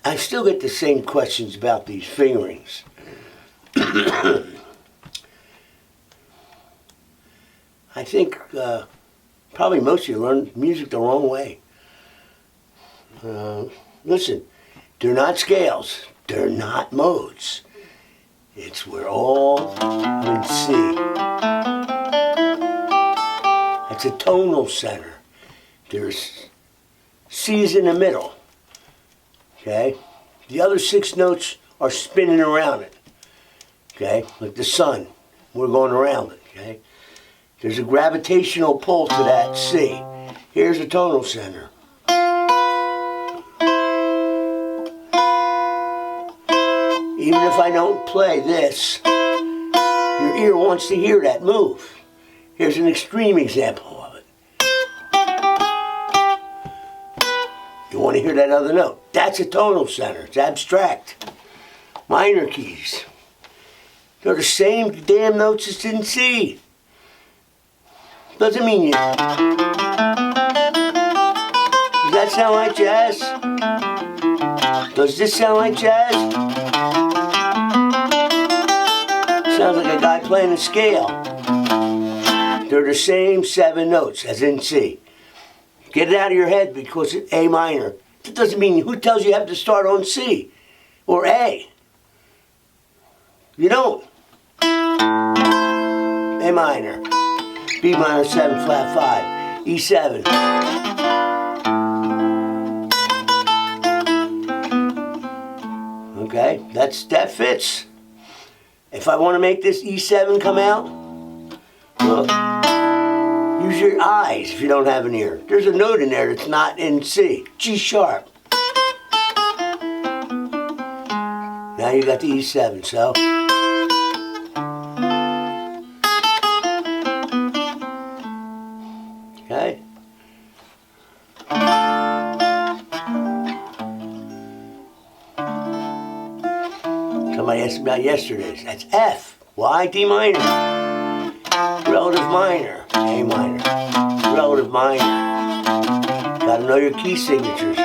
I still get the same questions about these fingerings. I think probably most of you learn music the wrong way. Listen, they're not scales. They're not modes. We're all in C. That's a tonal center. There's C's in the middle. Okay? The other 6 notes are spinning around it. Okay? Like the sun. We're going around it. Okay? There's a gravitational pull to that C. Here's a tonal center. Even if I don't play this, your ear wants to hear that move. Here's an extreme example of it. You want to hear that other note. That's a tonal center. It's abstract. Minor keys. They're the same damn notes as in C. Doesn't mean you. Does that sound like jazz? Does this sound like jazz? Sounds like a guy playing a scale. They're the same 7 notes as in C. Get it out of your head because it's A minor. That doesn't mean, who tells you have to start on C or A? You don't. A minor, B minor 7 flat 5, E7. Okay, that fits. If I want to make this E7 come out, well, use your eyes if you don't have an ear. There's a note in there that's not in C. G sharp. Now you got the E7, so. Okay. Somebody asked about yesterday's. That's F. Why? D minor. Relative minor. A minor. Relative minor. Gotta know your key signatures.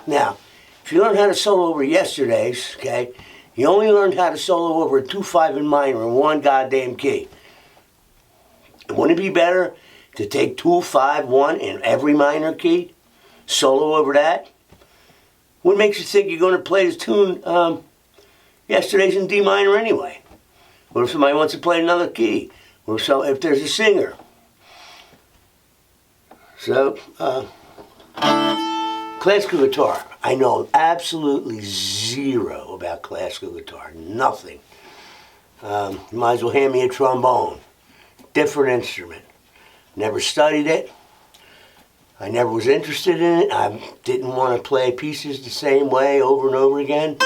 Now, if you learned how to solo over yesterday's, okay, you only learned how to solo over a 2-5 in minor in one goddamn key. Wouldn't it be better to take 2, 5, 1 in every minor key? Solo over that? What makes you think you're going to play this tune yesterday's in D minor anyway? What if somebody wants to play another key? Or if there's a singer? So, classical guitar. I know absolutely zero about classical guitar. Nothing. You might as well hand me a trombone. Different instrument. Never studied it. I never was interested in it. I didn't want to play pieces the same way over and over again.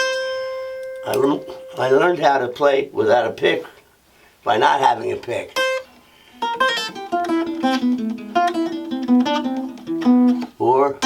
I learned how to play without a pick by not having a pick. Or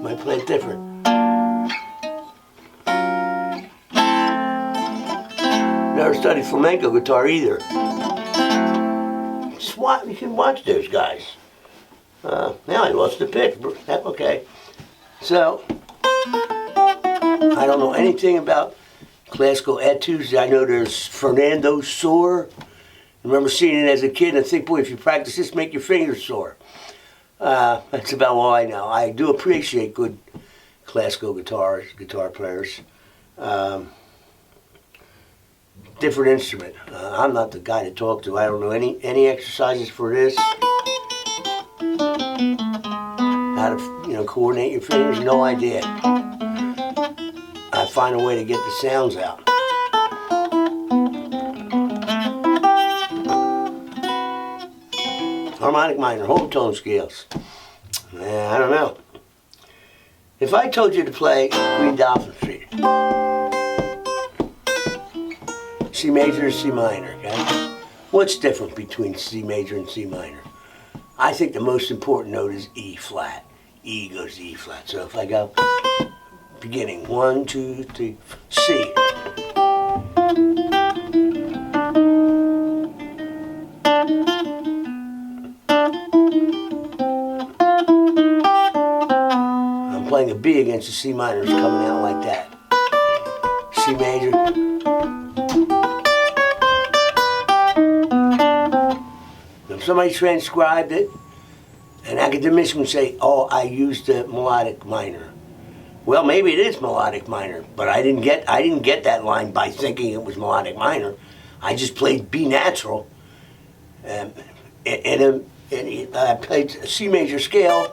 might play it different. Never studied flamenco guitar either. You can watch those guys. Now I lost the pick. Okay. So, I don't know anything about classical etudes. I know there's Fernando sore. I remember seeing it as a kid and I think, boy, if you practice this, make your fingers sore. That's about all I know. I do appreciate good classical guitar players. Different instrument. I'm not the guy to talk to. I don't know any exercises for this. How to coordinate your fingers, no idea. I find a way to get the sounds out. Harmonic minor, whole tone scales. I don't know. If I told you to play Green Dolphin Street, C major or C minor, okay? What's different between C major and C minor? I think the most important note is E flat. E goes to E flat. So if I go beginning, 1, 2, 3, C. I'm playing a B against a C minor, it's coming out like that. C major. If somebody transcribed it, an academician would say, oh, I used a melodic minor. Well, maybe it is melodic minor, but I didn't get that line by thinking it was melodic minor. I just played B natural, and I played a C major scale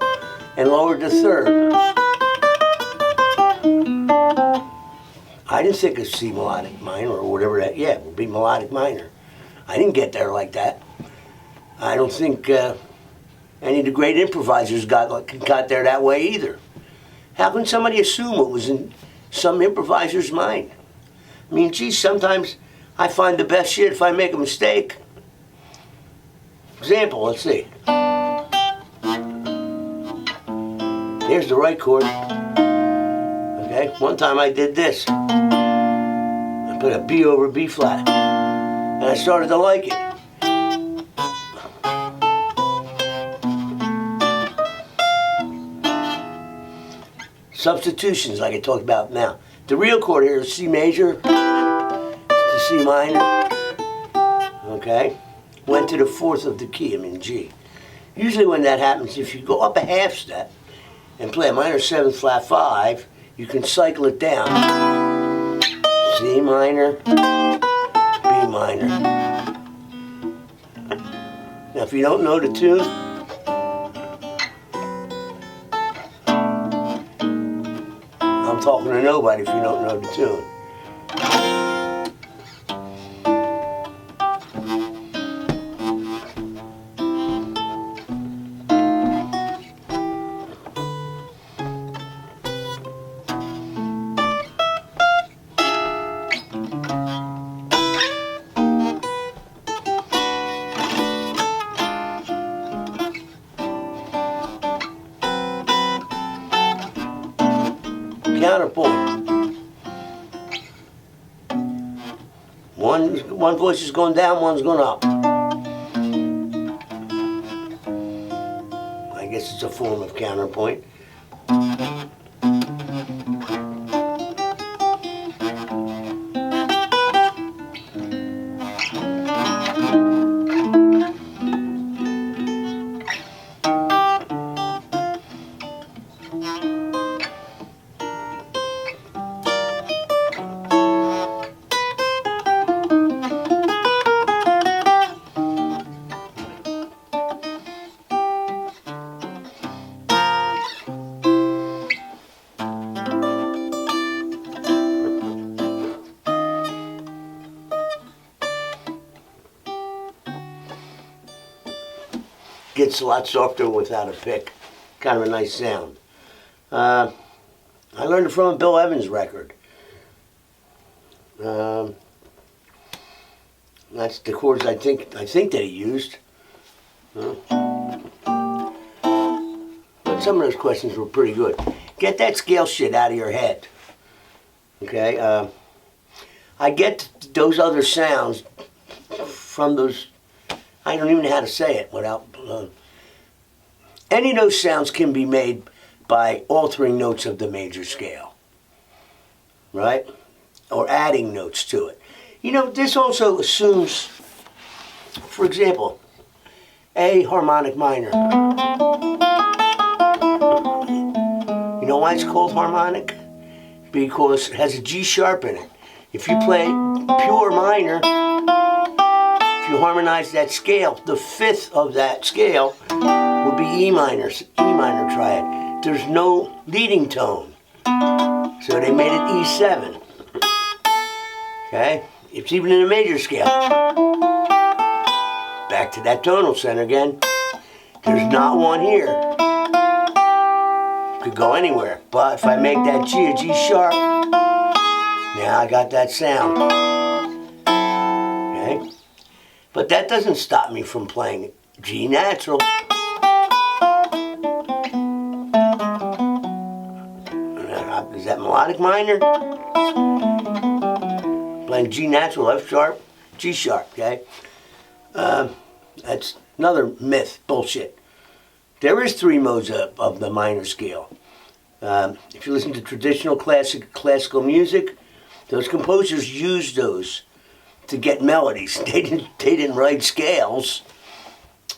and lowered the third. I didn't think of C melodic minor or whatever that. Yeah, it would be melodic minor. I didn't get there like that. I don't think any of the great improvisers got there that way either. How can somebody assume what was in some improviser's mind? I mean, geez, sometimes I find the best shit if I make a mistake. Example, let's see. Here's the right chord. Okay, one time I did this. I put a B over B flat. And I started to like it. Substitutions, like I talked about now. The real chord here is C major to C minor. Okay? Went to the fourth of the key, I'm in G. Usually when that happens, if you go up a half step and play a minor 7 flat 5, you can cycle it down. C minor, B minor. Now if you don't know the tune, I'm talking to nobody if you don't know the tune. Counterpoint. One voice is going down, one's going up. I guess it's a form of counterpoint. Gets a lot softer without a pick. Kind of a nice sound. I learned it from a Bill Evans record. That's the chords I think that he used. But some of those questions were pretty good. Get that scale shit out of your head. Okay? I get those other sounds from those. I don't even know how to say it without. Any of those sounds can be made by altering notes of the major scale, right? Or adding notes to it. You know, this also assumes, for example, A harmonic minor. You know why it's called harmonic? Because it has a G sharp in it. If you play pure minor, if you harmonize that scale, the fifth of that scale would be E minor triad. There's no leading tone. So they made it E7. Okay? It's even in a major scale. Back to that tonal center again. There's not one here. Could go anywhere. But if I make that G a G sharp, now I got that sound. Okay? But that doesn't stop me from playing G natural. Is that melodic minor? Playing G natural, F sharp, G sharp, okay? That's another myth, bullshit. There is 3 modes of the minor scale. If you listen to traditional classical music, those composers used those to get melodies. They didn't write scales,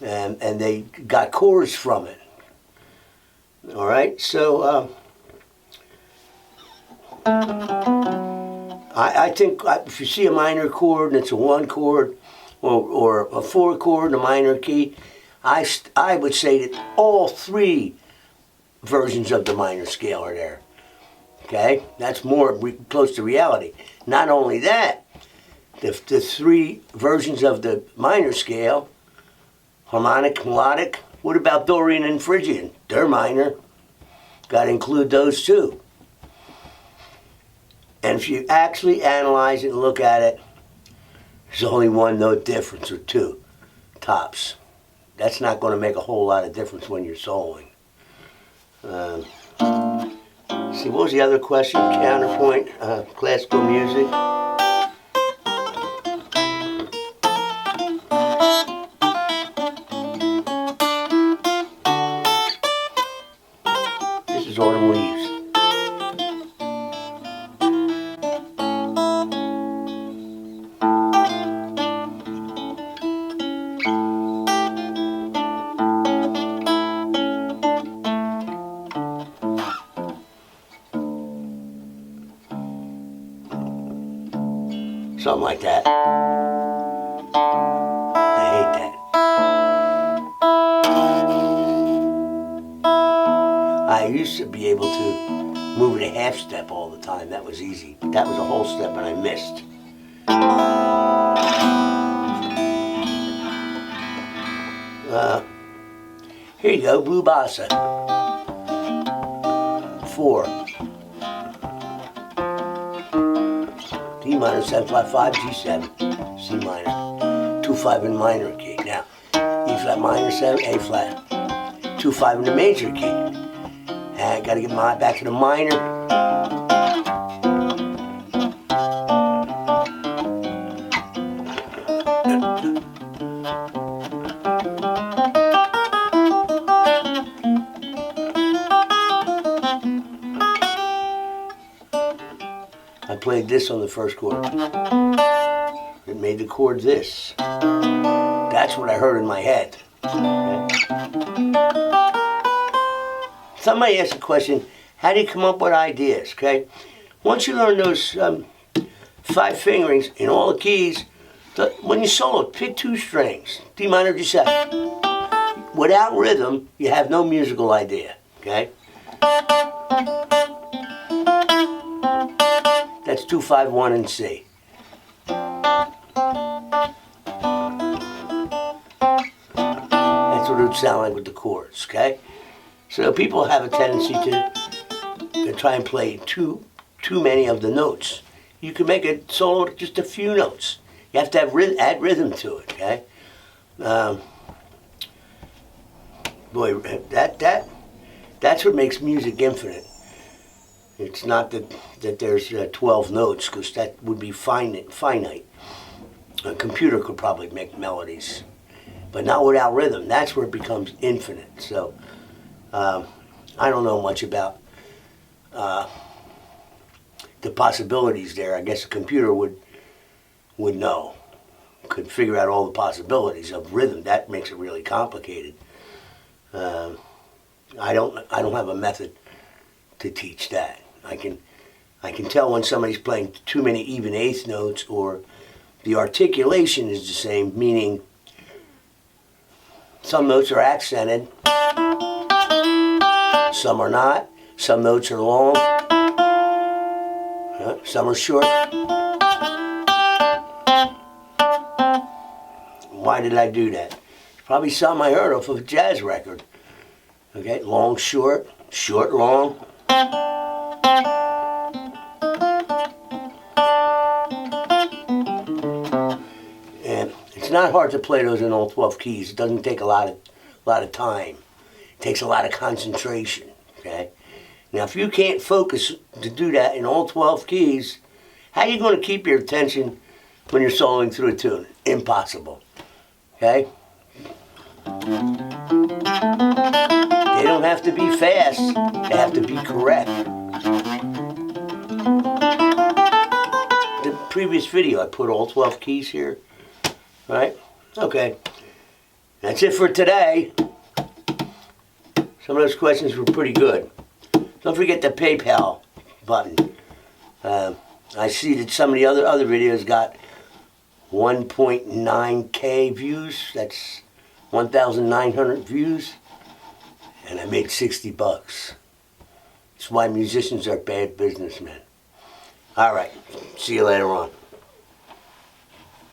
and they got chords from it. All right, so I think if you see a minor chord and it's a 1 chord or a 4 chord in a minor key, I would say that all 3 versions of the minor scale are there. Okay, that's more close to reality. Not only that, the 3 versions of the minor scale, harmonic, melodic. What about Dorian and Phrygian? They're minor. Got to include those too. And if you actually analyze it and look at it, there's only 1 note difference or 2 tops. That's not going to make a whole lot of difference when you're soloing. See, what was the other question? Counterpoint, classical music. This is Autumn Leaves. Something like that. I hate that. I used to be able to move it a half step all the time. That was easy. But that was a whole step and I missed. Here you go, Blue Bossa. 4. D minor, 7 flat 5, G7, C minor, 2-5 in minor key. Now, E flat minor 7, A flat, 2-5 in the major key. And I got to get back to the minor. I played this on the first chord. It made the chord this. That's what I heard in my head. Okay. Somebody asked a question, how do you come up with ideas? Okay. Once you learn those 5 fingerings in all the keys, when you solo, pick 2 strings, D minor, G7. Without rhythm, you have no musical idea. Okay. That's 2, 5, 1, and C. That's what it would sound like with the chords, okay? So people have a tendency to try and play too many of the notes. You can make a solo just a few notes. You have to have add rhythm to it, okay? Boy, that's what makes music infinite. It's not that there's 12 notes, because that would be finite. A computer could probably make melodies, but not without rhythm. That's where it becomes infinite. So I don't know much about the possibilities there. I guess a computer would know, could figure out all the possibilities of rhythm. That makes it really complicated. I don't have a method to teach that. I can tell when somebody's playing too many even eighth notes, or the articulation is the same, meaning some notes are accented, some are not, some notes are long, some are short. Why did I do that? Probably something I heard off of a jazz record. Okay, long, short. short, long. And it's not hard to play those in all 12 keys. It doesn't take a lot of time. It takes a lot of concentration. Okay. Now, if you can't focus to do that in all 12 keys, how are you going to keep your attention when you're soloing through a tune? Impossible. Okay? They don't have to be fast. They have to be correct. The previous video, I put all 12 keys here. Right? Okay. That's it for today. Some of those questions were pretty good. Don't forget the PayPal button. I see that some of the other videos got 1.9K views. That's 1,900 views. And I made $60. That's why musicians are bad businessmen. All right. See you later on.